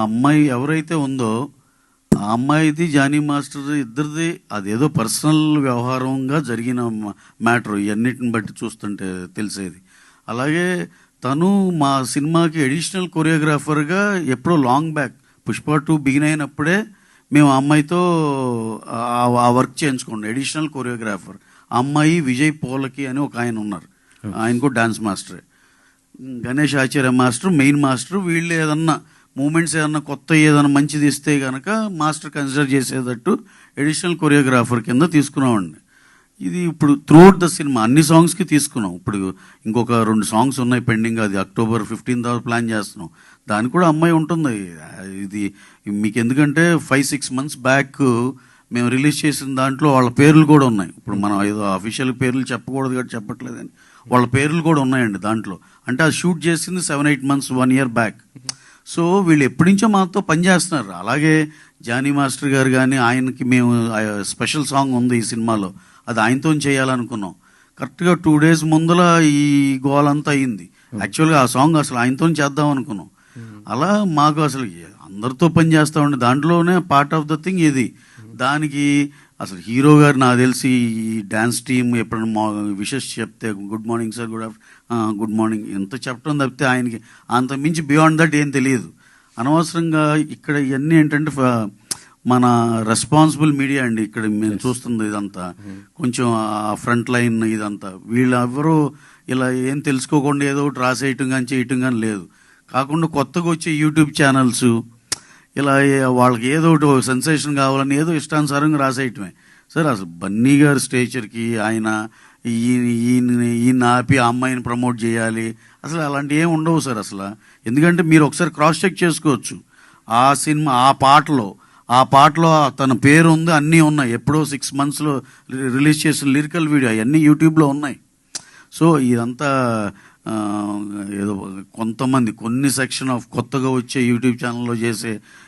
అమ్మాయి ఎవరైతే ఉందో ఆ అమ్మాయిది జానీ మాస్టర్ ఇద్దరిది అదేదో పర్సనల్ వ్యవహారంగా జరిగిన మ్యాటర్ ఇవన్నిటిని బట్టి చూస్తుంటే తెలిసేది. అలాగే తను మా సినిమాకి అడిషనల్ కొరియోగ్రాఫర్గా ఎప్పుడో లాంగ్ బ్యాక్ పుష్ప 2 బిగిన్ అయినప్పుడే మేము ఆ అమ్మాయితో ఆ వర్క్ చేయించుకోండి. అడిషనల్ కొరియోగ్రాఫర్ ఆ అమ్మాయి విజయ్ పోలకి అని ఒక ఆయన ఉన్నారు. ఆయన కూడా డాన్స్ మాస్టరే. గణేష్ ఆచార్య మాస్టర్ మెయిన్ మాస్టర్. వీళ్ళు ఏదన్నా మూమెంట్స్ ఏదన్నా కొత్త ఏదైనా మంచిది ఇస్తే కనుక మాస్టర్ కన్సిడర్ చేసేటట్టు అడిషనల్ కొరియోగ్రాఫర్ కింద తీసుకున్నామండి. ఇది ఇప్పుడు త్రూఅవుట్ ద సినిమా అన్ని సాంగ్స్కి తీసుకున్నాం. ఇప్పుడు ఇంకొక 2 సాంగ్స్ ఉన్నాయి పెండింగ్. అది October 15th ప్లాన్ చేస్తున్నాం. దానికి కూడా అమ్మాయి ఉంటుంది. ఇది మీకు ఎందుకంటే 5-6 months బ్యాక్ మేము రిలీజ్ చేసిన దాంట్లో వాళ్ళ పేర్లు కూడా ఉన్నాయి. ఇప్పుడు మనం ఏదో అఫీషియల్ పేర్లు చెప్పకూడదు కాబట్టి చెప్పట్లేదని వాళ్ళ పేర్లు కూడా ఉన్నాయండి దాంట్లో. అంటే అది షూట్ చేసింది 7-8 months 1 year బ్యాక్. సో వీళ్ళు ఎప్పటి నుంచో మాతో పనిచేస్తున్నారు. అలాగే జానీ మాస్టర్ గారు కానీ ఆయనకి మేము స్పెషల్ సాంగ్ ఉంది ఈ సినిమాలో, అది ఆయనతో చేయాలనుకున్నాం. కరెక్ట్గా 2 days ముందల ఈ గోల్ అంతా అయింది. యాక్చువల్గా ఆ సాంగ్ అసలు ఆయనతో చేద్దాం అనుకున్నాం. అలా మాకు అసలు అందరితో పని చేస్తా ఉండే దాంట్లోనే పార్ట్ ఆఫ్ ద థింగ్ ఇది. దానికి అసలు హీరో గారు నాకు తెలిసి ఈ డ్యాన్స్ టీమ్ ఎప్పుడైనా విషెస్ చెప్తే good morning sir, good morning ఎంత చెప్పడం తప్పితే ఆయనకి అంత మించి బియాండ్ దట్ ఏం తెలియదు. అనవసరంగా ఇక్కడ ఇవన్నీ ఏంటంటే మన రెస్పాన్సిబుల్ మీడియా అండి. ఇక్కడ మేము చూస్తుంది ఇదంతా కొంచెం ఫ్రంట్ లైన్ ఇదంతా వీళ్ళెవరూ ఇలా ఏం తెలుసుకోకుండా ఏదో ఒకటి రాసేయటం కానీ చేయటం కానీ లేదు. కాకుండా కొత్తగా వచ్చే యూట్యూబ్ ఛానల్స్ ఇలా వాళ్ళకి ఏదో ఒకటి సెన్సేషన్ కావాలని ఏదో ఇష్టానుసారంగా రాసేయటమే. సార్ అసలు బన్నీ గారి స్టేచర్కి ఆయన ఈయన ఆపి ఆ అమ్మాయిని ప్రమోట్ చేయాలి అసలు అలాంటివి ఏమి ఉండవు సార్ అసలు. ఎందుకంటే మీరు ఒకసారి క్రాస్ చెక్ చేసుకోవచ్చు. ఆ సినిమా ఆ పాటలో తన పేరు ఉంది, అన్నీ ఉన్నాయి. ఎప్పుడో 6 months రిలీజ్ చేసిన లిరికల్ వీడియో అవన్నీ యూట్యూబ్లో ఉన్నాయి. సో ఇదంతా ఏదో కొంతమంది కొన్ని సెక్షన్ ఆఫ్ కొత్తగా వచ్చే యూట్యూబ్ ఛానల్లో చేసే